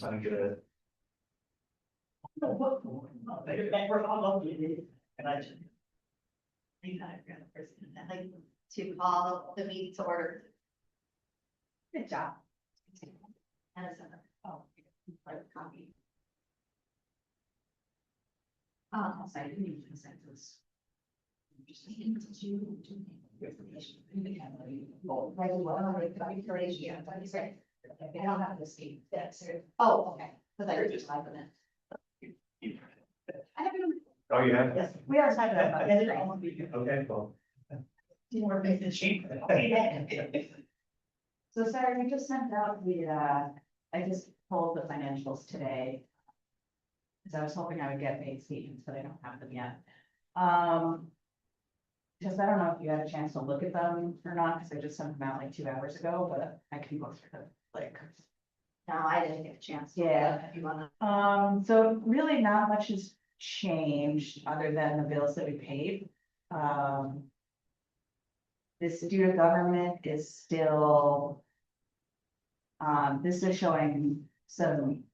I'm good. And I just. I'd like to call the meeting to order. Good job. And it's another, oh, like copy. So I didn't even consent to this. Just thinking that you do information in the family. Oh, right, well, like, yeah, what you say? I don't have this key. That's it. Oh, okay, because I just type it in. I have it. Oh, you have? Yes, we are typing it. Okay, cool. Do more make the sheet. So sorry, we just sent out I just pulled the financials today. Because I was hoping I would get paid statements, but I don't have them yet. Because I don't know if you had a chance to look at them or not, because I just sent them out like 2 hours ago, but I can go through them like. No, I didn't get a chance. Yeah. If you wanna. So really not much has changed other than the bills that we paid. The student government is still. This is showing some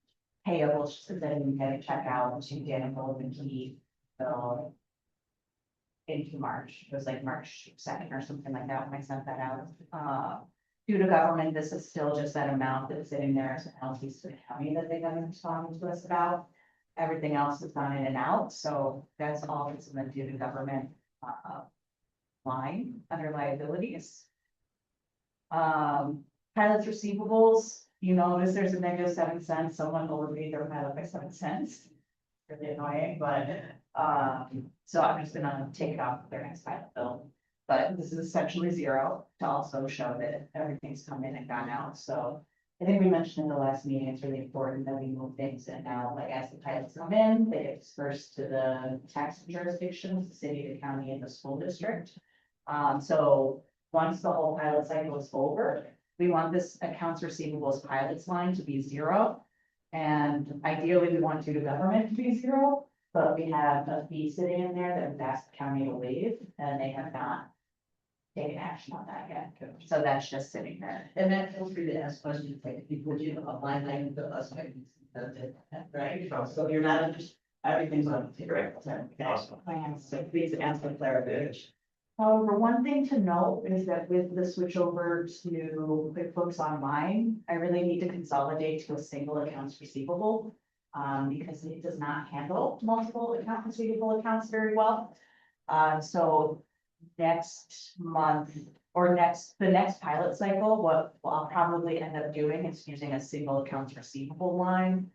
payables that didn't get a check out to Daniel and Key. So. Into March, it was like March 2nd or something like that when I sent that out. Due to government, this is still just that amount that's sitting there as penalties to the county that they haven't responded to us about. Everything else is gone in and out, so that's all that's in the due to government line under liabilities. Pilots receivables, you notice there's a negative 7 cents, someone overpaid their pilot by 7 cents. Really annoying, but so I'm just gonna take it off their next pilot bill. But this is essentially zero to also show that everything's come in and gone out, so. I think we mentioned in the last meeting, it's really important that we move things in now, like as the pilots come in, they get dispersed to the tax jurisdictions, the city, the county, and the school district. So once the whole pilot cycle is over, we want this accounts receivables pilots line to be zero. And ideally, we want due to government to be zero, but we have a fee sitting in there that we've asked the county to waive, and they have not taken action on that yet. So that's just sitting there. And that feels free to ask questions, like if you would you a line item to us, maybe, right? So you're not just, everything's on the correct. So please answer clarification. However, one thing to note is that with the switch over to QuickBooks Online, I really need to consolidate to a single accounts receivable. Because it does not handle multiple account receivable accounts very well. So next month or the next pilot cycle, what I'll probably end up doing is using a single accounts receivable line.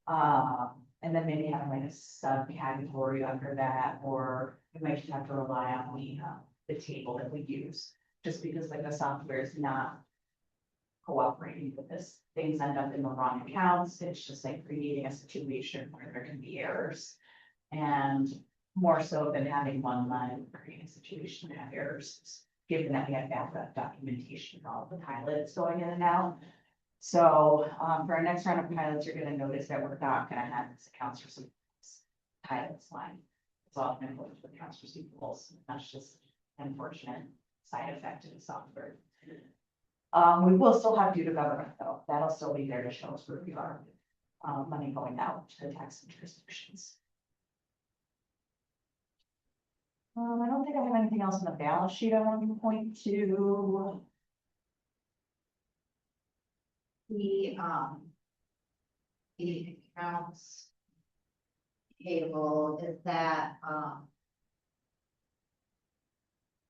And then maybe having like a subcategory under that, or we might just have to rely on the table that we use, just because like the software is not cooperating with this. Things end up in the wrong accounts. It's just like creating a situation where there can be errors. And more so than having one line creating a situation to have errors, given that we have backup documentation for all the pilots going in and out. So for our next round of pilots, you're gonna notice that we're not gonna have this accounts receivables pilots line. It's all gonna go to accounts receivables. That's just an unfortunate side effect of the software. We will still have due to government though. That'll still be there to show us where we are. Money going out to the tax jurisdictions. I don't think I have anything else on the balance sheet I want to point to. The accounts payable, is that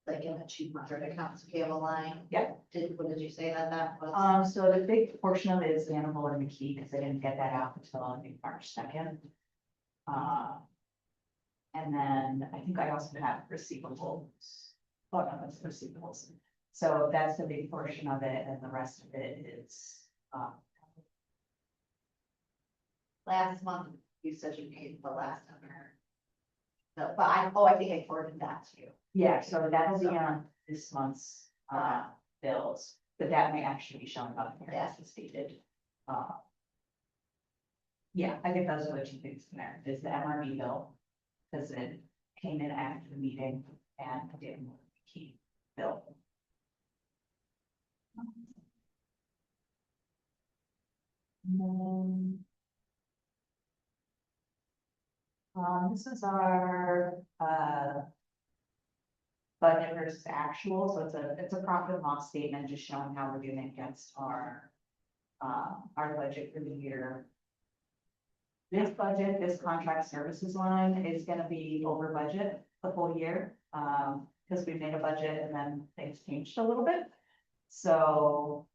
like in the 200 accounts payable line? Yep. What did you say that was? So the big portion of it is Animal and McKee, because I didn't get that out until I think March 2nd. And then I think I also have receivables. Oh no, that's receivables. So that's the big portion of it, and the rest of it is. Last month, you said you paid the last number. So, but I think I forwarded that to you. Yeah, so that'll be on this month's bills, but that may actually be showing up here as stated. Yeah, I think those are the two things in there. Is the MRB bill, because it came in after the meeting, and the key bill. This is our, budget versus actual, so it's a profit and loss statement, just showing how we're doing against our budget for the year. This budget, this contract services line is gonna be over budget the whole year, because we made a budget and then things changed a little bit. So,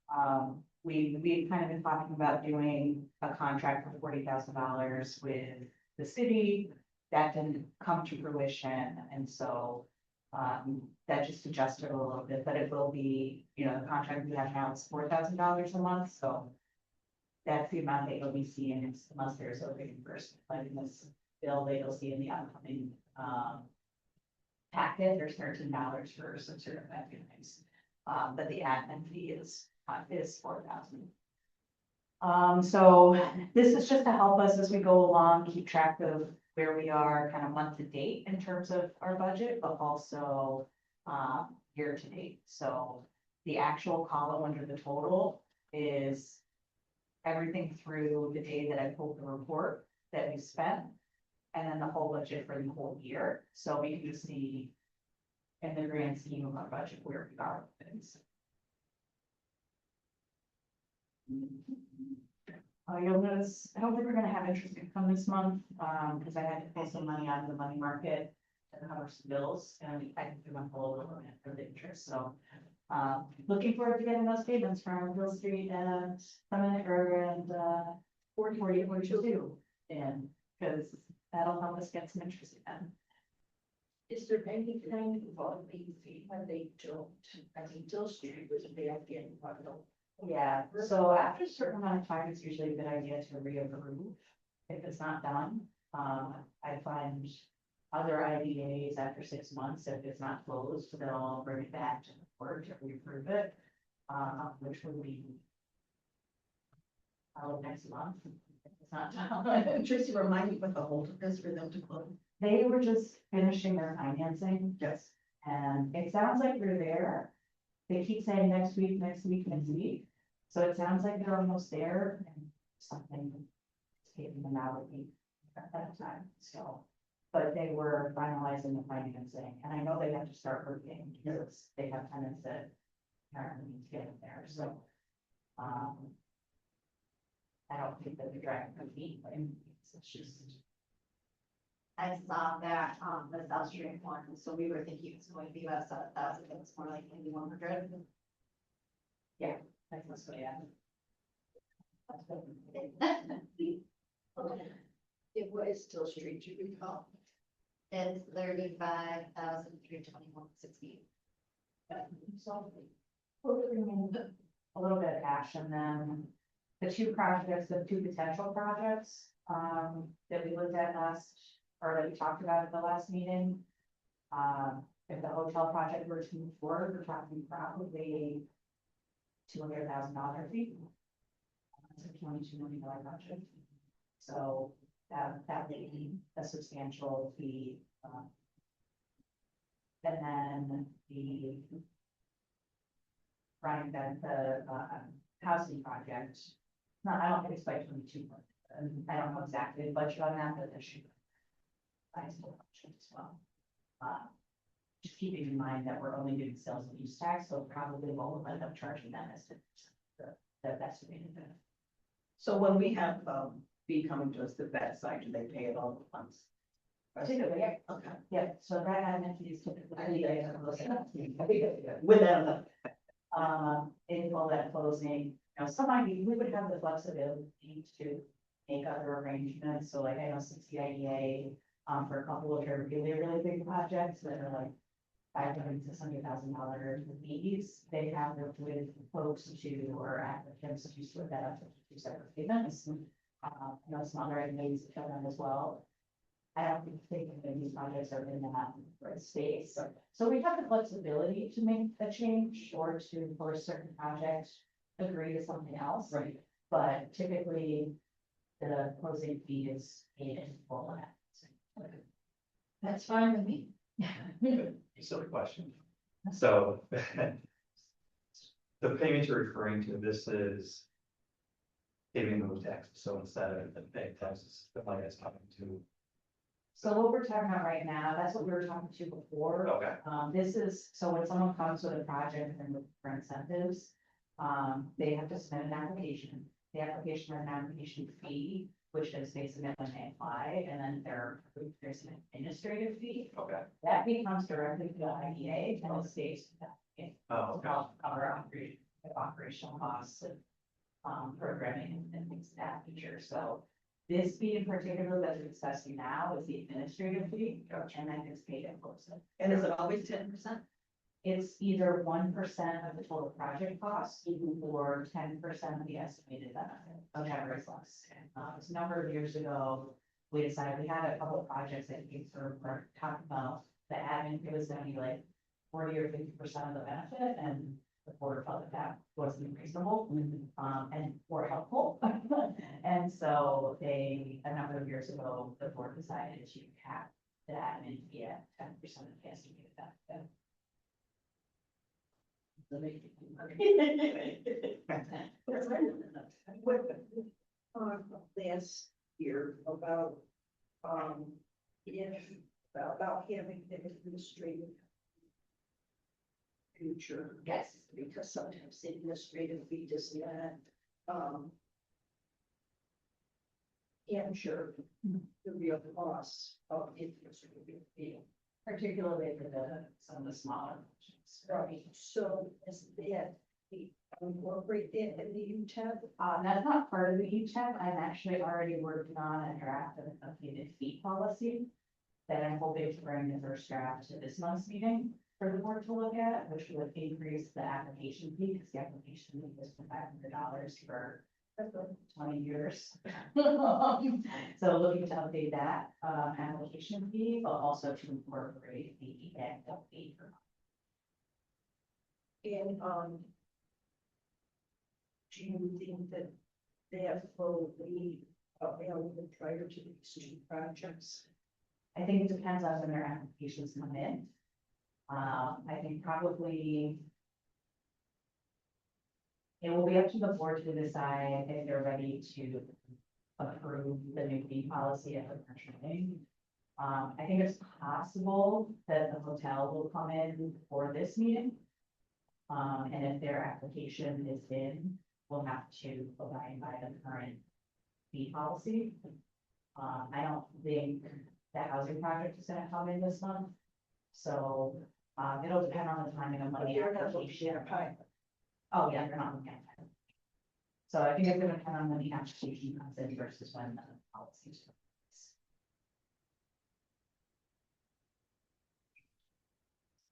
we've kind of been talking about doing a contract for $40,000 with the city. That didn't come to fruition, and so, that just adjusted a little bit, but it will be, you know, the contract we have now is $4,000 a month, so. That's the amount that you'll be seeing unless there's a reimbursement, like in this bill that you'll see in the upcoming, packet, there's $13 for some sort of that things. But the admin fee is 4,000. So this is just to help us as we go along, keep track of where we are kind of month to date in terms of our budget, but also, year to date. So the actual column under the total is everything through the day that I pulled the report that we spent, and then the whole budget for the whole year. So we can just see in the grand scheme of our budget where we are with things. You'll notice, I don't think we're gonna have interest income this month, because I had to pull some money out of the money market to cover some bills, and I think we went a little bit for the interest, so. Looking forward to getting those payments from Hill Street and Summit and 42, and because that'll help us get some interest again. Is there any kind of volume fee when they don't? I mean, Dill Street was a bad getting one. Yeah, so after a certain amount of time, it's usually a good idea to reapprove if it's not done. I find other IDAs after 6 months, if it's not closed, they'll bring it back to the court to reapprove it, which will be next month. If it's not done. Tracy, remind me what the hold up is for them to close. They were just finishing their financing, Yes. and it sounds like they're there. They keep saying next week, next week, next week. So it sounds like they're almost there, and something is taking them out of me at that time, so. But they were finalizing the financing, and I know they have to start working because they have tenants that apparently need to get in there, so. I don't think that they're dragging their feet, but it's just. I saw that on the South Street one, so we were thinking it's going to be about 7,000, but it's more like maybe 100. Yeah, that's what, yeah. It was Dill Street, you recall? It's 35,321.60. So, we'll remain a little bit of cash, and then the two potential projects, that we looked at or that we talked about at the last meeting. If the hotel project were to move forward, we're talking probably $200,000 fee. It's a $22 million project. So that would be a substantial fee. And then the running back the housing project. No, I don't think it's by 22. I don't know exactly the budget on that, but there should be. Sizable budget as well. Just keeping in mind that we're only doing sales and use tax, so probably won't end up charging them as the estimated benefit. So when we have, fee coming to us, the bad side, do they pay it all at once? Typically, yeah. Okay. Yeah, so that admin fee is typically. With that, In all that closing, you know, we would have the flexibility to make other arrangements, so like I know CCIDA, for a couple of their really big projects that are like $500,000 to $600,000 fees, they have worked with folks or applicants to split that up into 2 separate payments. You know, some other IDAs have done as well. I don't think that these projects are in that space. So we have the flexibility to make a change or to, for a certain project, agree to something else. right. But typically, the closing fee is paid in full. That's fine with me. Silly question. So the payment you're referring to, this is giving those taxes. So instead of the paying taxes, the money is coming to So what we're talking about right now, that's what we were talking to before. Okay, This is, so when someone comes with a project and with for incentives, they have to submit an application. The application has an application fee, which is basically when they apply, and then there's an administrative fee. okay. That fee comes directly to the IDA and the state. Oh, okay. Cover operational costs of, programming and things of that nature. So this fee in particular that we're discussing now is the administrative fee, and that gets paid in full. And is it always 10%? It's either 1% of the total project cost or 10% of the estimated benefit, whichever is less. It was a number of years ago, we decided we had a couple of projects that we sort of were talking about, the admin fee was gonna be like 40 or 50% of the benefit, and the board felt that wasn't reasonable, and or helpful. And so a number of years ago, the board decided to cap the admin fee at 10% of the estimated benefit. Last year about, if, about having an administrative future. Yes. Because sometimes the administrative fee does not, capture the real costs of the administrative fee. Particularly for some of the smaller projects. Right, so is that, we incorporate that in the UTEP? That's not part of the UTEP. I'm actually already working on a draft of an updated fee policy that I'm hoping to bring the first draft to this month's meeting for the board to look at, which would increase the application fee, because the application fee is $500 for 20 years. So looking to update that, application fee, but also to incorporate the annual fee for. And, do you think that that will be available prior to these two projects? I think it depends on when their applications come in. I think probably it will be up to the board to decide if they're ready to approve the new fee policy at the first meeting. I think it's possible that the hotel will come in for this meeting. And if their application is in, we'll have to abide by the current fee policy. I don't think the housing project is gonna come in this month. So, it'll depend on the timing of when the They're not looking application. at a pilot. Oh, yeah, they're not looking at it. So I think it's gonna depend on when the application comes in versus when the policy is.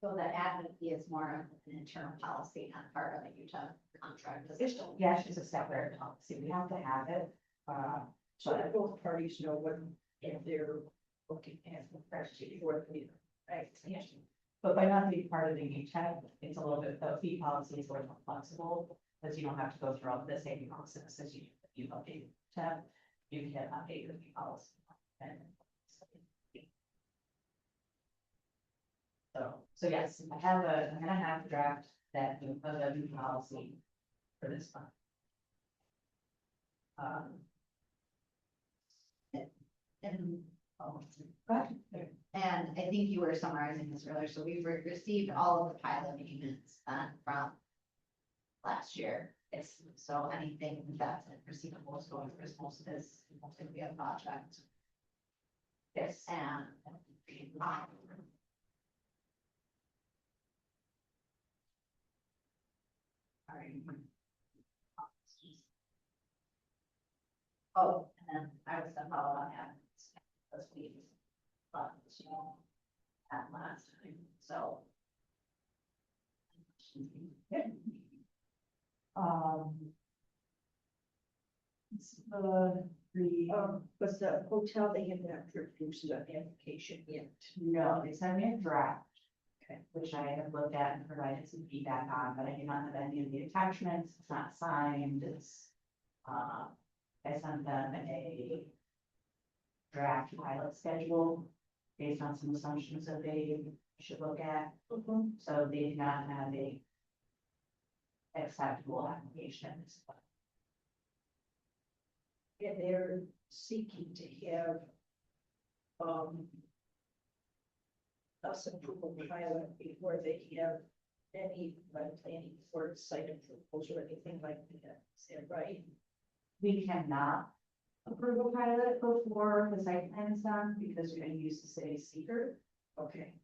So the admin fee is more of an internal policy, not part of the Utah contract. is it? Yeah, it's a separate policy. We have to have it. So that both parties know what, if they're looking at the first for the, right? Yeah. But by not being part of the UTEP, it's a little bit, the fee policy is a little more flexible, because you don't have to go through all the same process as you update UTEP. You can update the fee policy. And so yes, I'm gonna have to draft that new policy for this month. And, Go ahead. and I think you were summarizing this earlier, so we've received all of the pilot payments from last year. So anything that's in receivables going for most of this, most of the project. Yes. And. Oh, and then I was gonna follow on that. Those fees. But, at last time, so. It's the But the hotel, they have not produced an application yet. no, they sent me a draft. Okay, which I have looked at and provided some feedback on, but I do not have any of the attachments, it's not signed, it's. I sent them a draft pilot schedule based on some assumptions that they should look at. So they do not have a acceptable application. And they're seeking to have us approval pilot before they have any planning for site approvals or anything like that, is that right? We cannot approve a pilot before the site plan is done because you're gonna use the city seeker. Okay.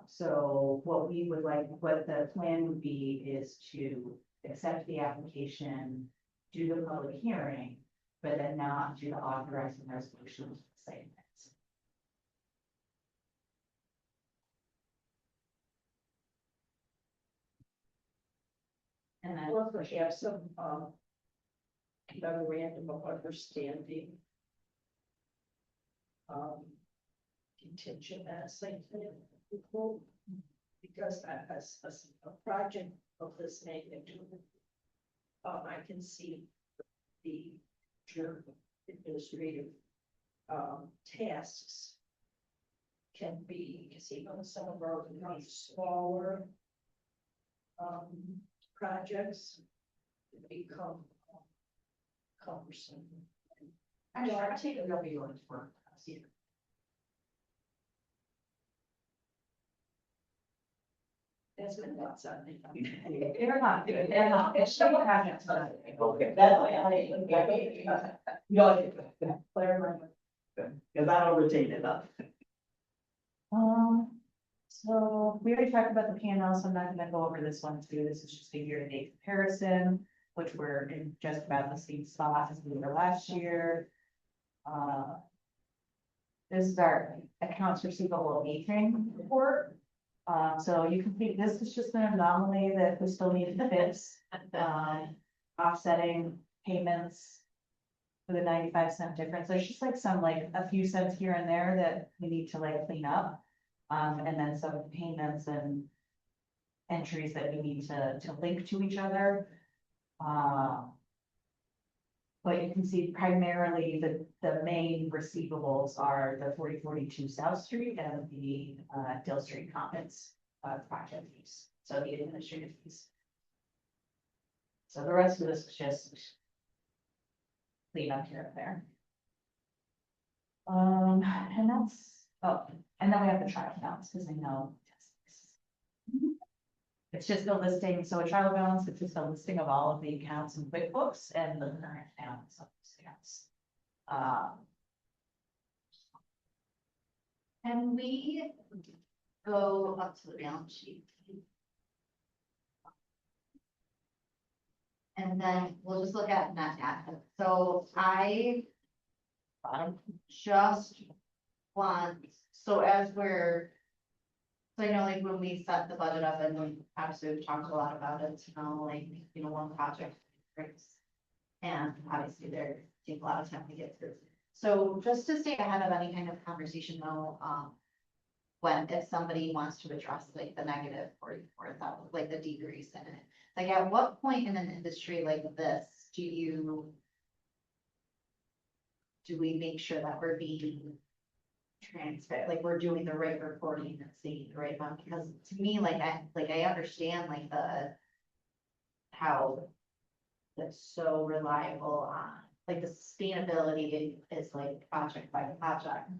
So what we would like, what the plan would be is to accept the application, do the public hearing, but then not do the authorizing resolution of the site plans. And then, Or perhaps some, memorandum of understanding. Contingent on site plan approval. Because a project of this magnitude. I can see the administrative, tasks. Can be, because even some of our smaller. Projects become cumbersome. I'm sure I take it they'll be willing to work with us either. That's been lots of things. They're not good, they're not, it's still a project. Okay, that's why I, no, because I don't retain it up. So we already talked about the P and L, so I'm not gonna go over this one too. This is just a year-to-date comparison, which we're in just about the same spot as we were last year. This is our accounts receivable aging report. So you can see this is just an anomaly that we still need to fix. Offsetting payments for the 95-cent difference. There's just like some, like a few cents here and there that we need to like clean up. And then some payments and entries that we need to link to each other. But you can see primarily the main receivables are the 4042 South Street and the Dill Street Commons project fees, so the administrative fees. So the rest of this is just clean up here and there. And that's, oh, and then we have the trial balance, because I know. It's just a listing, so a trial balance, it's just a listing of all of the accounts in QuickBooks and the current accounts of those accounts. Can we go up to the balance sheet? And then we'll just look at net assets. So I just want, so as we're, so I know like when we set the budget up and then obviously we've talked a lot about it, you know, like, you know, one project breaks. And obviously there take a lot of time to get through. So just to stay ahead of any kind of conversation though, when if somebody wants to address like the negative 44,000, like the decrease in it, like at what point in an industry like this do we make sure that we're being transparent, like we're doing the right reporting and seeing the right amount? Because to me, I understand like how that's so reliable on, like the sustainability is like project by project.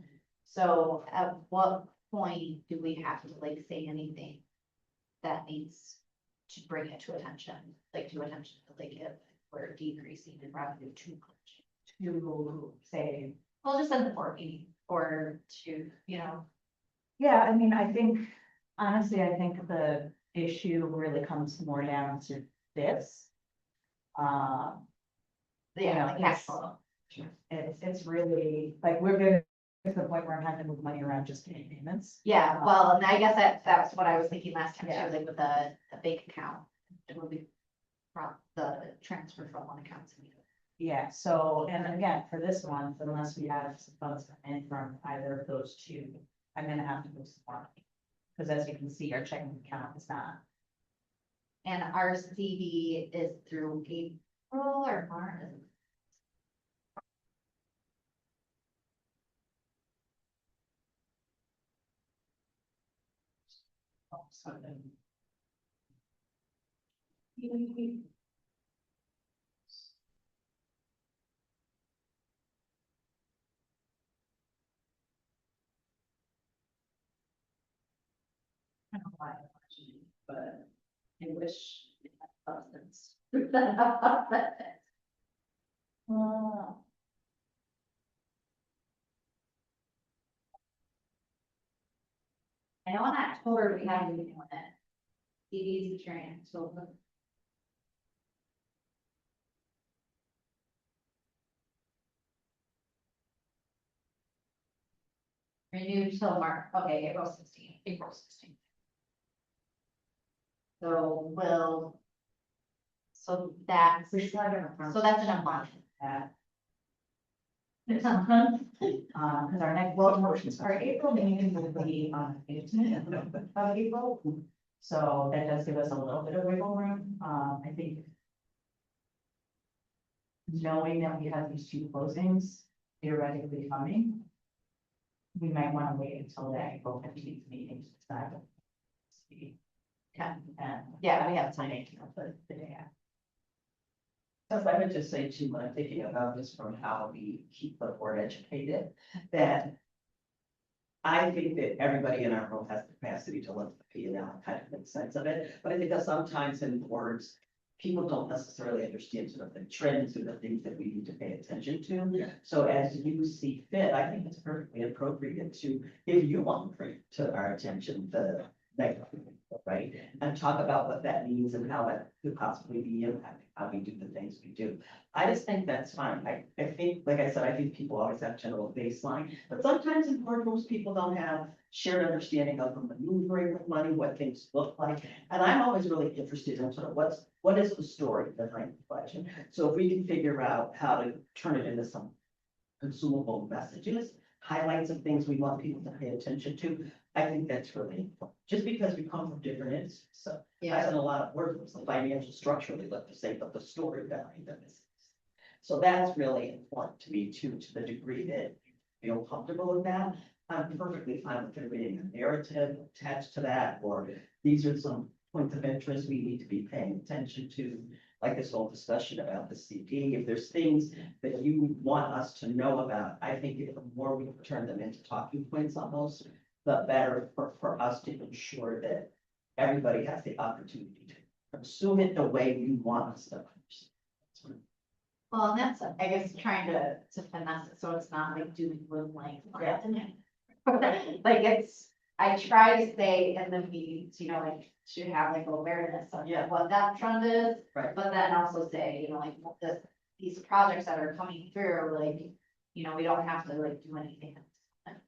So at what point do we have to like say anything that needs to bring it to attention, like if we're decreasing in revenue too much? To say, Well, just in the board meeting or to, you know. yeah, I mean, I think, honestly, I think the issue really comes more down to this. Yeah, like cash it's- flow. It's really, like, we're getting to the point where I'm having to move money around just to pay payments. Yeah, well, and I guess that's what I was thinking last time Yeah. too, like with the bank account. It would be from the transfer from one account to the other. Yeah, so, and again, for this month, unless we have some funds come in from either of those two, I'm gonna have to move some more money. Because as you can see, our checking account is not. And our CD is through April or March. don't know why I watched it, but I wish it had substance. I know in October we had a meeting with it. CD's training, so. Renewed till March, okay, April 16th. April 16th. So will. So that's, We still haven't confirmed so that's in a month. that. It's a month, because our next, well, our April meeting will be on the 18th of April. So that does give us a little bit of wiggle room, I think. Knowing that we have these two closings theoretically coming. We might want to wait until the April 15th meeting to decide. Okay. And Yeah, we have time, time. but the day after. Because I would just say too, when I'm thinking about this from how we keep the board educated, that I think that everybody in our room has the capacity to look at the P and L and kind of make sense of it, but I think that sometimes in boards, people don't necessarily understand sort of the trends or the things that we need to pay attention to. So as you see fit, I think it's perfectly appropriate to, if you want to bring to our attention the negative, right? And talk about what that means and how it could possibly be impacting how we do the things we do. I just think that's fine. I think, like I said, I think people always have general baseline, but sometimes in boardrooms, people don't have shared understanding of the maneuvering with money, what things look like. And I'm always really interested in sort of what is the story behind the budget? So if we can figure out how to turn it into some consumable messages, highlights of things we want people to pay attention to, I think that's really important. Just because we come from different ends, so I said a lot of words, the financial structurally look the same, but the story behind them is. So that's really important to me too, to the degree that you feel comfortable with that. I'm perfectly fine with there being a narrative attached to that, or these are some points of interest we need to be paying attention to. Like this whole discussion about the CD, if there's things that you want us to know about, I think if the more we turn them into talking points almost, the better for us to ensure that everybody has the opportunity to consume it the way you want us to understand. Well, and that's, I guess, trying to finesse it, so it's not like doing with like. Yeah. Like it's, I try to say in the meetings, like, should have like awareness of Yeah. what that trend is. Right. But then also say, like, these projects that are coming through, like, we don't have to like do anything.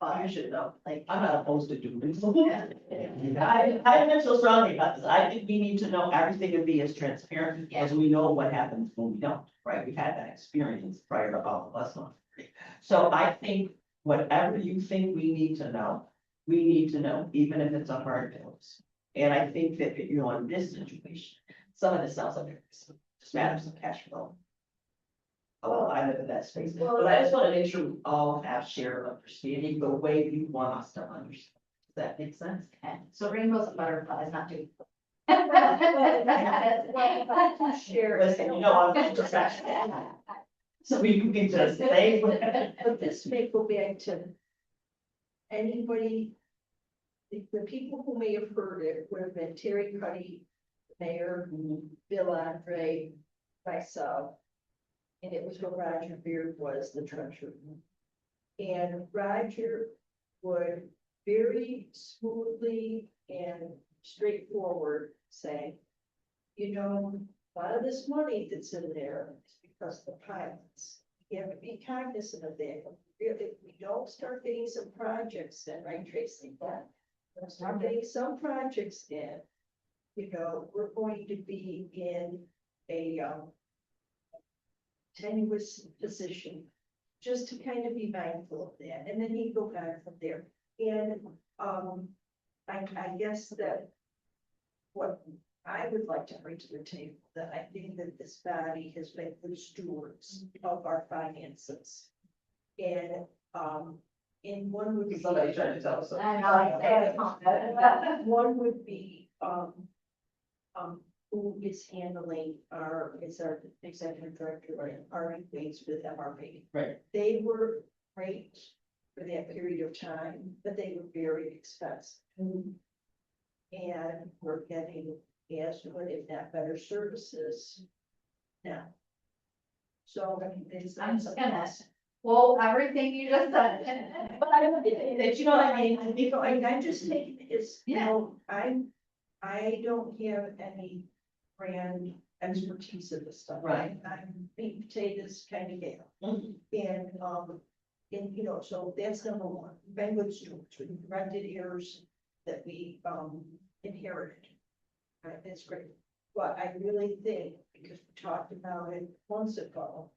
But You should know. like. I'm not opposed to doing this. I feel so strongly about this. I think we need to know everything and be as transparent as we know what happens when we don't, right? We've had that experience prior to all of us on. So I think whatever you think we need to know, even if it's a hard dose. And I think that, in this situation, some of this sounds like it's just matters of cash flow. Oh, I live in that space, but I just want to make sure we all have shared understanding the way you want us to understand. Does that make sense? Okay, so rainbows and butterflies, not doing. Share. Listen, I'm just actually. So we can just say. But this may go back to anybody, the people who may have heard it would have been Terry Cuddy, Mayor, Bill Andre, myself. And it was when Roger Beard was the treasurer. And Roger would very smoothly and straightforward say, a lot of this money that's in there is because of the pilots. You have to be cognizant of that. If we don't start getting some projects in, right, Tracy? Start getting some projects in, we're going to be in a tenuous position, just to kind of be mindful of that, and then you go back from there. And I guess that what I would like to bring to the table, that I think that this body has been good stewards of our finances. And one would be. Somebody trying to tell us. One would be, who is handling our executive director, our engagement with MRB. Right. They were great for that period of time, but they were very expensive. And we're getting as good, if not better services now. So I mean, it's. I'm just gonna, well, everything you just said. But I don't think that, You know what I mean? You know, I'm just taking it as, you Yeah. know, I don't have any brand expertise in this stuff. Right. I'm meat and potatoes kind of gal. Mhm. And, you know, so that's number one, been good stewards, we corrected errors that we, inherited. Right, that's great, but I really think, because we talked about it months ago,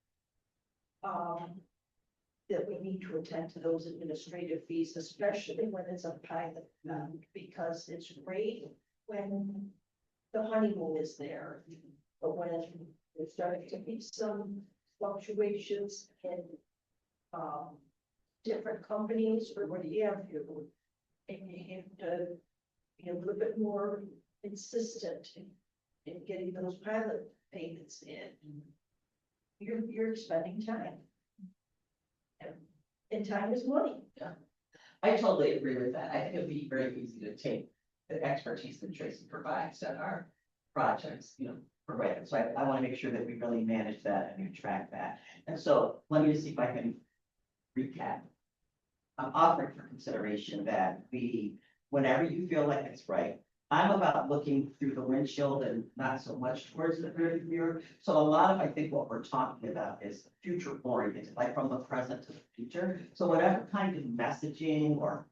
that we need to attend to those administrative fees, especially when it's a pilot, because it's great when the honeymoon is there. But when there's starting to be some fluctuations in, different companies or what you have here, and you have to be a little bit more insistent in getting those pilot payments in. You're spending time. And time is money. I totally agree with that. I think it'd be very easy to take the expertise that Tracy provides at our projects, for granted. So I want to make sure that we really manage that and we track that. And so let me just see if I can recap. I'm offering for consideration that whenever you feel like it's right, I'm about looking through the windshield and not so much towards the rear view. So a lot of, I think what we're talking about is future oriented, like from the present to the future. So whatever kind of messaging or,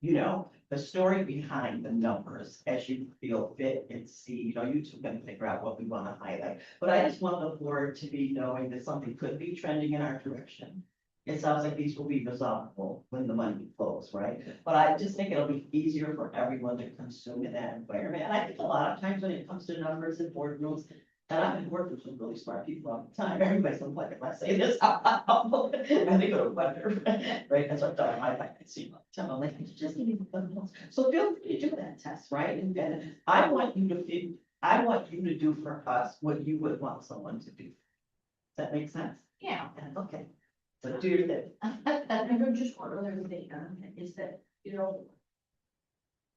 the story behind the numbers as you feel fit and see, you two can figure out what we want to highlight. But I just want the board to be knowing that something could be trending in our direction. It sounds like these will be resolvable when the money flows, right? But I just think it'll be easier for everyone to consume in that environment. And I think a lot of times when it comes to numbers and boardrooms, and I've been working with some really smart people all the time. Everybody's gonna like if I say this out loud. And they go to wonder, right? That's what I'm talking about. I can see all the time. I'm like, just give me the fundamentals. So feel free to do that test, right? And then I want you to do for us what you would want someone to do. Does that make sense? yeah. Okay. So do your thing. I know just one other thing on it is that,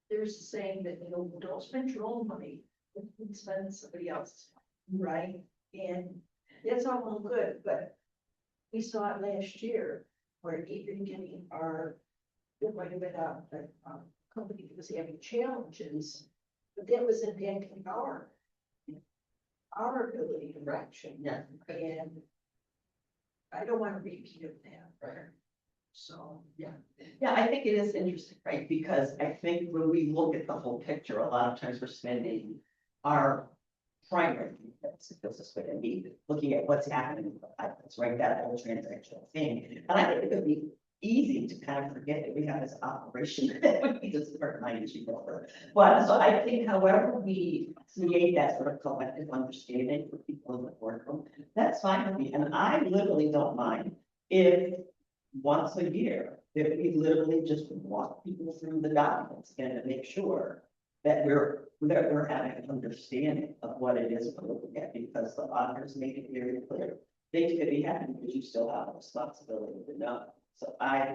there's a saying that, don't spend your own money, spend somebody else's, right? And that's all well good, but we saw it last year where even getting it might have been a company that was having challenges, but that was impacting our ability to function. Yeah. And I don't want to repeat of that. Right. So, Yeah, I think it is interesting, right? Because I think when we look at the whole picture, a lot of times we're spending our primary, that's this way I mean, looking at what's happening with the pilots, right? That whole transactional thing. And I think it would be easy to kind of forget that we have this operation that we just start managing over. But so I think however we create that sort of collective understanding for people in the boardroom, that's fine with me. And I literally don't mind if once a year, that we literally just walk people through the documents and make sure that we're having an understanding of what it is we're looking at, because the auditors make it very clear. Things could be happening, but you still have a responsibility to know. So I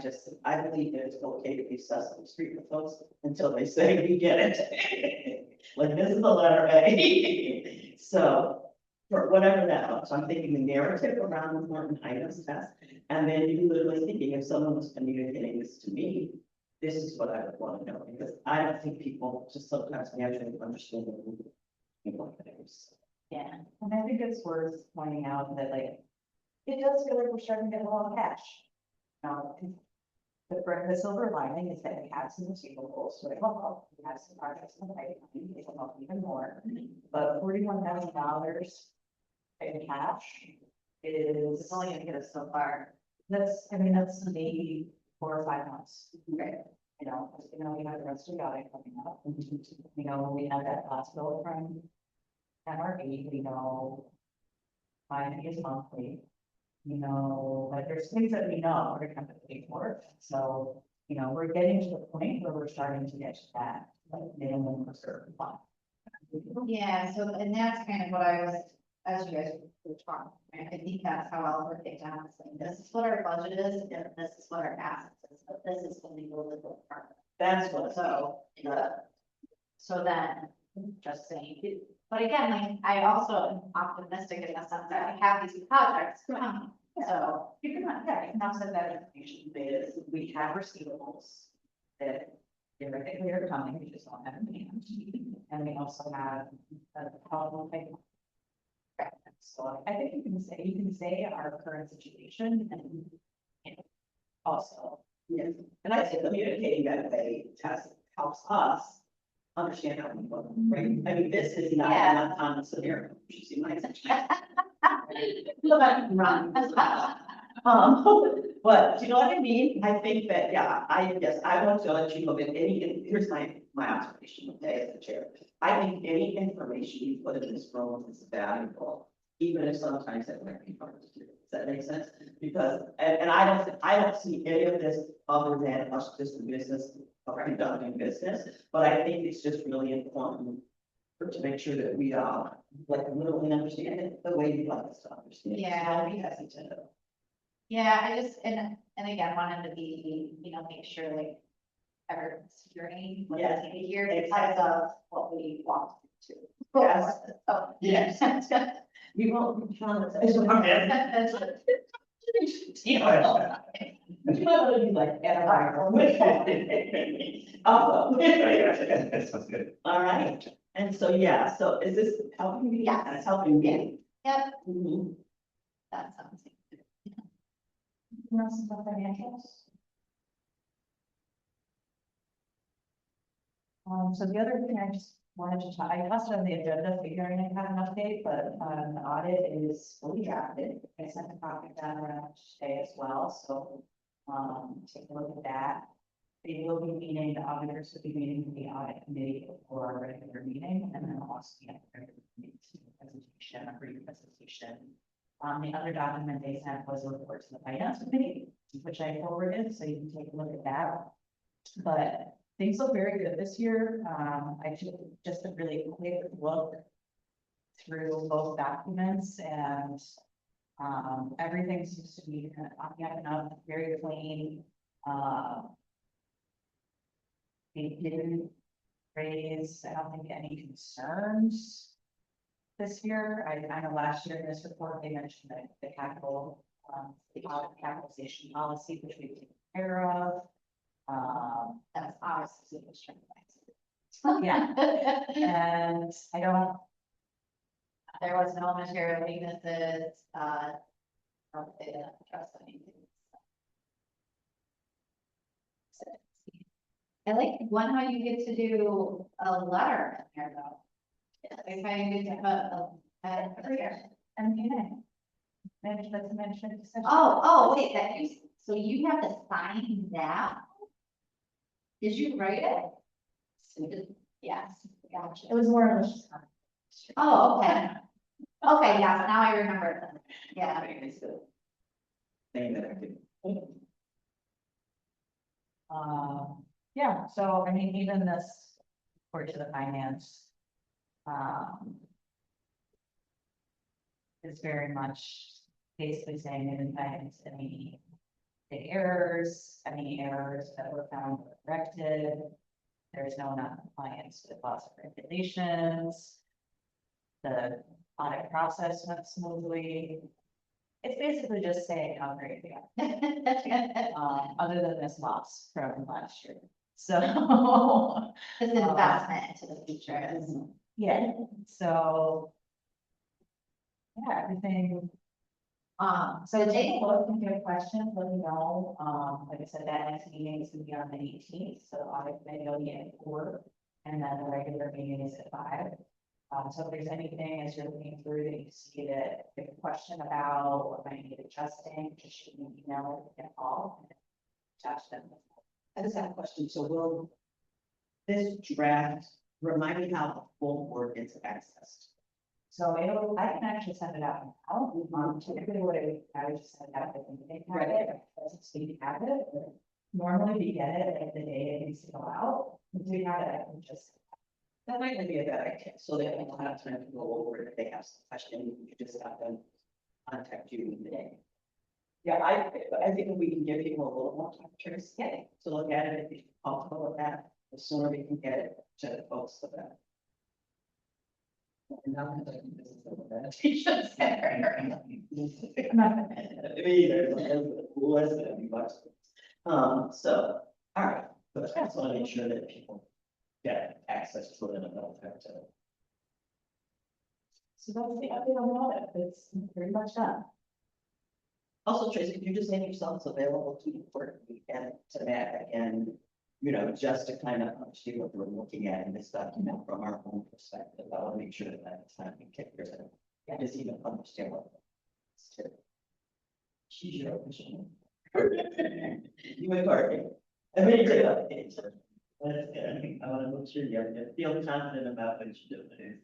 believe that it's okay to be Sesame Street with folks until they say we get it. Like this is the letter A. So for whatever that was, so I'm thinking the narrative around important items test. And then you literally thinking if someone was communicating this to me, this is what I would want to know, because I don't think people just sometimes naturally understand things. Yeah, and I think it's worth pointing out that it does feel like we're starting to get a lot of cash. The silver lining is that we have some receivables, so we have some projects in the pipeline, they can help even more. But $41,000 in cash is It's only gonna get us so far. that's maybe 4 or 5 months. Right. We have the rest of the audit coming up. We have that last bill from MRE, mine is monthly. But there's things that we know we're gonna have to pay for. So, we're getting to the point where we're starting to get to that, minimum reserve fund. Yeah, so, and that's kind of what I was, as you guys were talking, right? I think that's how I'll break it down. It's like, this is what our budget is, and this is what our assets is, but this is when we go to the department. That's what, So, So then, just saying, but again, like, I also am optimistic in the sense that I have these projects coming. So, You can, yeah, you can also send that information, is we have receivables that theoretically are coming, we just don't have them in hand. And we also have a problem payment. So I think you can say our current situation and you know, also. Yes, and I think communicating that way helps us understand how we work, right? I mean, this is not Yeah. an uncommon scenario, you see my section. Run as well. But do you know what I mean? I think that, yeah, I want to let you know that here's my observation, okay, as the chair. I think any information you put in this room is valuable, even if sometimes it might be hard to do. Does that make sense? Because, and I don't see any of this other than us just the business of conducting business, but I think it's just really important to make sure that we like literally understand it the way we like us to understand. it. Yeah. Don't be hesitant. Yeah, I just, and again, wanted to be, make sure like everyone's hearing what Yes, they need to hear because exactly. of what we walked to. Yes. Oh, Yes. That's good. You won't. That's good. You know, you want to be like, yeah, awesome. That sounds good. All right, and so, yeah, so is this helping me? Yes. It's helping me. Yep, Mhm. that sounds good. Some financials. So the other thing I just wanted to talk, I passed on the agenda figuring I had an update, but, the audit is fully drafted. I sent a copy of that around today as well, so, take a look at that. They will be meeting, the auditors will be meeting with the audit committee before our regular meeting, and then also the regular meeting presentation, a brief presentation. The other document they sent was a report to the finance committee, which I forwarded, so you can take a look at that. But things look very good this year. I took just a really quick look through both documents and everything seems to be kind of on the up and up, very clean. They didn't raise, I don't think, any concerns this year. I know last year in this report, they mentioned that the capital, the audit capitalization policy, which we've taken care of. That's obviously the strength. Yeah. And I don't, There was no material weaknesses, they didn't trust anything. I like one how you get to do a letter in there though. Like how you get to every year. and management, management. decision. Oh, wait, so you have to sign that? Did you write it? Yes, gotcha. It was more or less. Oh, okay. Okay, yeah, now I remember it. Yeah. Thing that I did. Yeah, so I mean, even this report to the finance. Is very much basically saying it didn't find any big errors, any errors that were found were corrected. There's no non-compliance with laws and regulations. The audit process went smoothly. It's basically just saying how great we are, other than this loss from last year. So, It's an investment into the future. yeah, so. Yeah, everything. So take a look, if you have questions, let me know. Like I said, that next meeting is gonna be on the 18th, so audit committee will be at 4, and then the regular meeting is at 5. So if there's anything as you're looking through that you see that you have a question about, or might need adjusting, just shoot me an email or call. Attach them. I just have a question, so will this draft remind me how the full board gets accessed? So I can actually send it out now. Typically what I would just send it out, I think they have Right. it, doesn't seem to have it. Normally we get it like the day it needs to go out. If we have it, I can just. That might not be a bad idea, so they don't have time to go over it if they have some question, you just have them contact you in the day. Yeah, I think we can give people a little more time to look at it, if you're comfortable with that. The sooner we can get it to the folks, the better. And now I'm like, this is the best. Teacher center. Me either, less than a few bucks. So, all right, but I just want to make sure that people get access to it and don't have to. So that's the update on the audit, it's pretty much done. Also, Tracy, could you just make yourselves available to the court and to Matt and, you know, just to kind of understand what we're looking at in this document from our own perspective. I want to make sure that that's not being kicked your head. I just even understand what. She's your official. You and Courtney. I mean, you're good. That's good. I want to make sure you feel confident about what you're doing.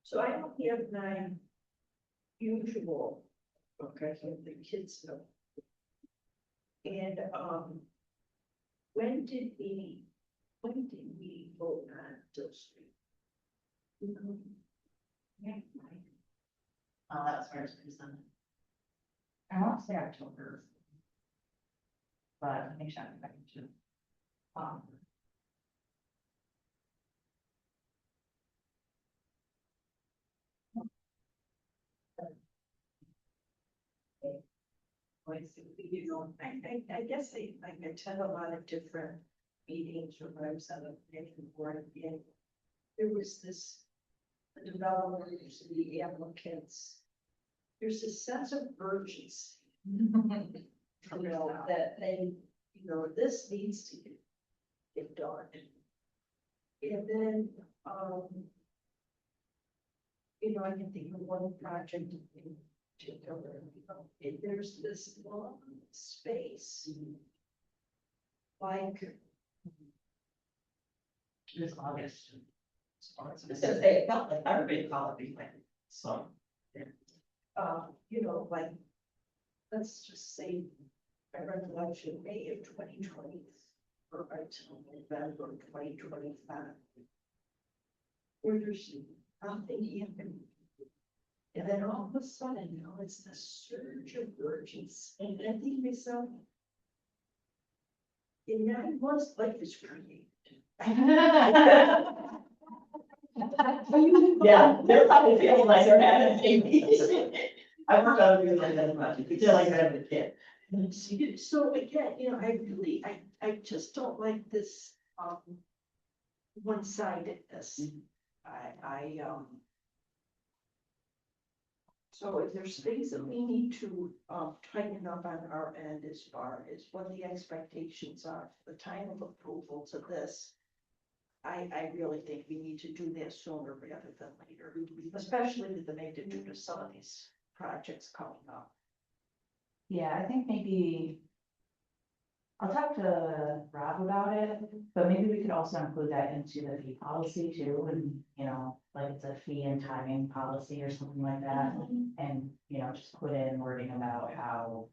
So I don't have my usual book, I have the kids' note. And, when did we vote on those three? Yeah. Oh, that was first person. I want to say October. But make sure I'm back to. You know, I guess I attend a lot of different meetings or when I was on the planning board, and there was this, the developers, the applicants, there's a sense of urgency. You know, that they, you know, this needs to get done. And then, you know, I can think of one project in particular, there's this long space. Like, It was August. It says, hey, it felt like everybody called it like, so. you know, like, let's just say, my recollection, May of 2020, or until November 2025. Where there's nothing happening. And then all of a sudden, you know, it's the surge of urgency, and I think to myself, in 9 months, life is created. Yeah, they're probably feeling like they're having a baby. I worked on doing like that as much, you could feel like they're having a kid. So again, you know, I just don't like this, one-sidedness. So if there's things that we need to, tighten up on our end as far as what the expectations are, for the time of approval to this. I really think we need to do that sooner rather than later, especially with the magnitude of some of these projects coming up. Yeah, I think maybe. I'll talk to Rob about it, but maybe we could also include that into the fee policy too, and, you know, like it's a fee and timing policy or something like that. And, you know, just put in wording about how,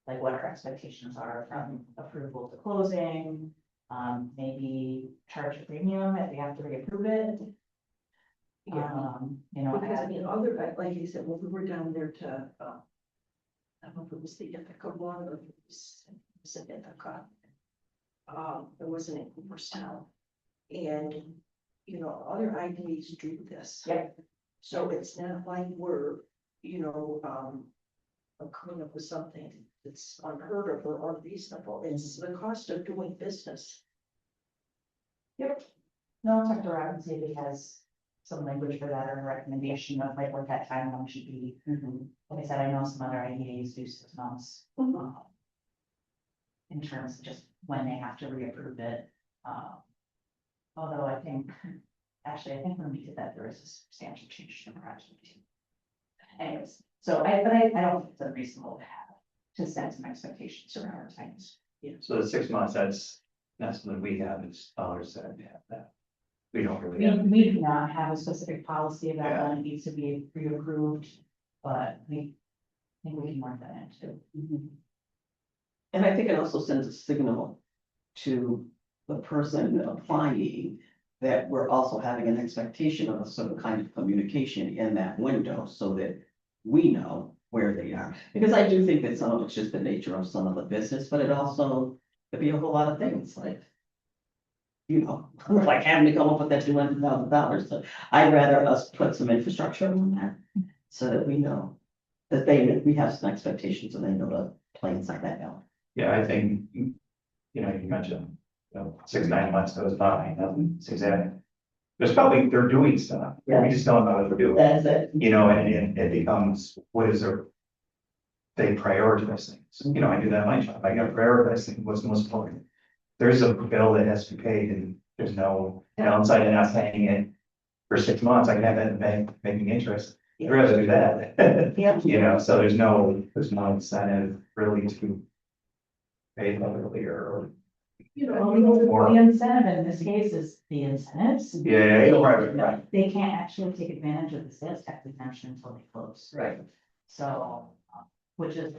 like what our expectations are from approval to closing. Maybe charge a premium if we have to reapprove it. You know, Because I mean, like you said, when we were down there to, I don't know if it was the Ithaca one or if it was Ithaca. It wasn't in Cooperstown. And, you know, other IDs do this. Yeah. So it's not like we're, you know, coming up with something that's unheard of or unreasonable. It's the cost of doing business. Yep. No, I'll talk to Rob and see if he has some language for that or a recommendation of like what that timeline should be. Like I said, I know some other IDAs do 6 months. In terms of just when they have to reapprove it. Although I think, actually, I think when we did that, there was a substantial change in the project. Anyways, so I don't think it's unreasonable to set some expectations around our times. So the 6 months, that's what we have is dollars that we have that. We don't really We, have. we do not have a specific policy about Yeah. when it needs to be pre-approved, but I think we can work that into. And I think it also sends a signal to the person applying that we're also having an expectation of a certain kind of communication in that window so that we know where they are. Because I do think that some of it's just the nature of some of the business, but it also could be a whole lot of things like you know, like having to come up with that $200,000. So I'd rather us put some infrastructure on that so that we know that we have some expectations and they know to play inside that now. Yeah, I think, you mentioned, 6, 9 months goes by, nothing's exact. There's probably, they're doing stuff, we just don't know what they're doing, That's it. and it becomes, what is their. They prioritize things, I do that in my job, I gotta prioritize things, what's most important. There's a bill that has to be paid and there's no downside in not paying it for 6 months, I can have that in the bank making interest. I'd rather do that. Yeah. So there's no incentive really to pay them earlier or. The incentive in this case is the incentives. Yeah, right. They can't actually take advantage of the sales tax exemption until they close. Right. So, which is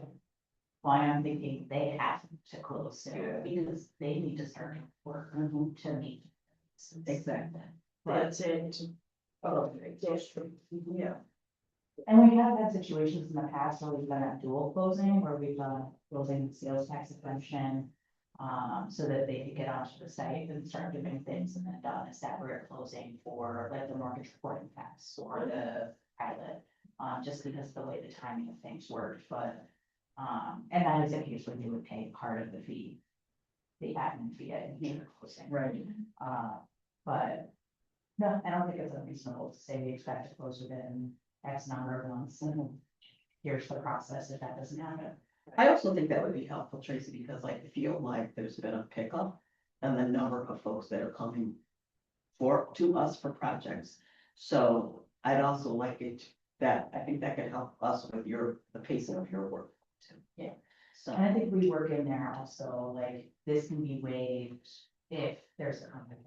why I'm thinking they have to close soon, because they need to start work to meet. Exactly. That's it. Oh, that's true. Yeah. And we have had situations in the past where we've done a dual closing, where we've done closing sales tax exemption. So that they could get onto the site and start doing things, and then done a separate closing for like the mortgage reporting tax or the pilot. Just because of the way the timing of things worked, but, and that is a case where you would pay part of the fee. The admin fee at the closing. Right. But, no, I don't think it's unreasonable to say we expect to close within X number of months, and here's the process if that doesn't happen. I also think that would be helpful, Tracy, because I feel like there's been a pickup and the number of folks that are coming to us for projects. So I'd also like it that, I think that could help us with the pacing of your work too. Yeah. So, And I think we work in there also, like, this can be waived if there's a conflict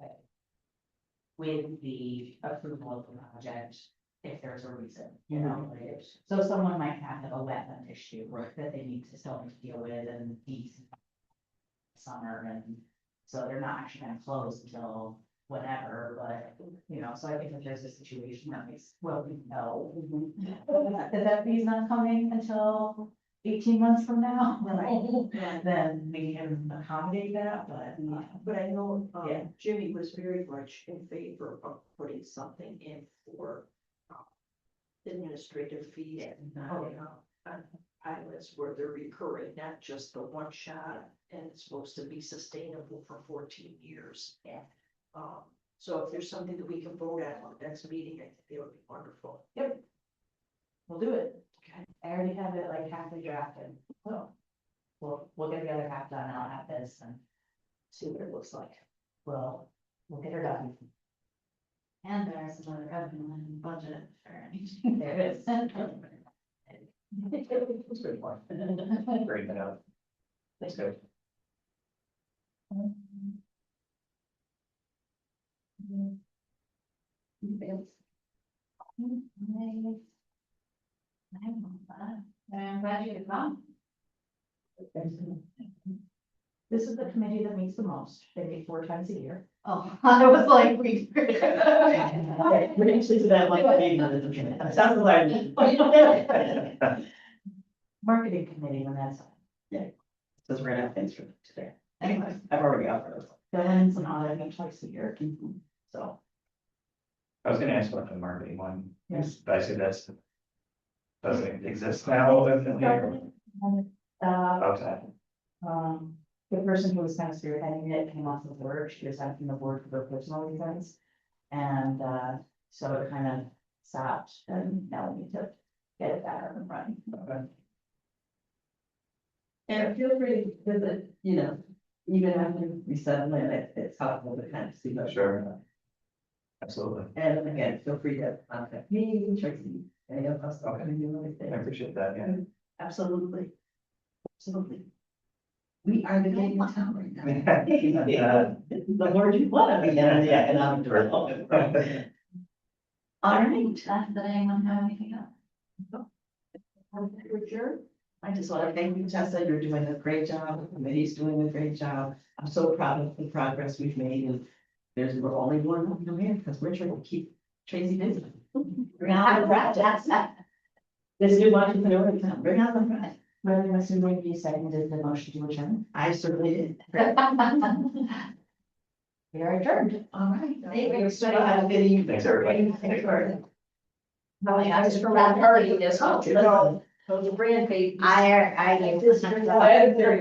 with the approval of the project, if there's a reason, like, so someone might have a wetland issue. Right. That they need to still deal with and be summer, and so they're not actually gonna close until whatever, but, so I think if there's a situation that makes, well, we know that fee's not coming until 18 months from now, then we can accommodate that, But I know, Yeah. Jimmy was very much in favor of putting something in for administrative fees on pilots where they're recurring, not just the one shot, and it's supposed to be sustainable for 14 years. Yeah. So if there's something that we can vote on the next meeting, I think it would be wonderful. we'll do it. Okay. I already have it like halfway drafted, so we'll get the other half done, I'll have this and see what it looks like. We'll get her done. And there's another revenue line in the budget for anything. There it is. That's good point. Bring that up. That's good. I'm glad you could come. This is the committee that meets the most, they meet 4 times a year. Oh, I was like, we. we're actually to that like. Sounds like. Marketing committee when that's Because we're gonna have things for today. Anyway, I've already offered us. billings and auditing twice a year, so. I was gonna ask about the marketing one, Yes. but I said doesn't exist now. Okay. The person who was kind of spearheading it came off the board, she was on the board for her personal reasons. And, so it kind of stopped, and now we need to get it back up and running. Okay. And feel free to visit, even after we settle in, it's helpful to kind of see that. Sure. Absolutely. And again, feel free to contact me, Tracy, any of us. Okay. I appreciate that, yeah. Absolutely. Absolutely. We are the game in town right now. Yeah. The more you want to be in the economic development. All right. Did anyone have anything else? Richard? I just want to thank you, Tessa. You're doing a great job. The committee's doing a great job. I'm so proud of the progress we've made, and we're only one of them here because we're trying to keep Tracy busy. Bring out the projects. This new entrepreneur, bring out the project. Whether Mr. Rigby seconded the motion to adjourn. I certainly did. We We are adjourned. All right. Thank you. Everybody have a good evening. Thanks, everybody. Thanks for. I was from that party, this, so the brand paid. I. This-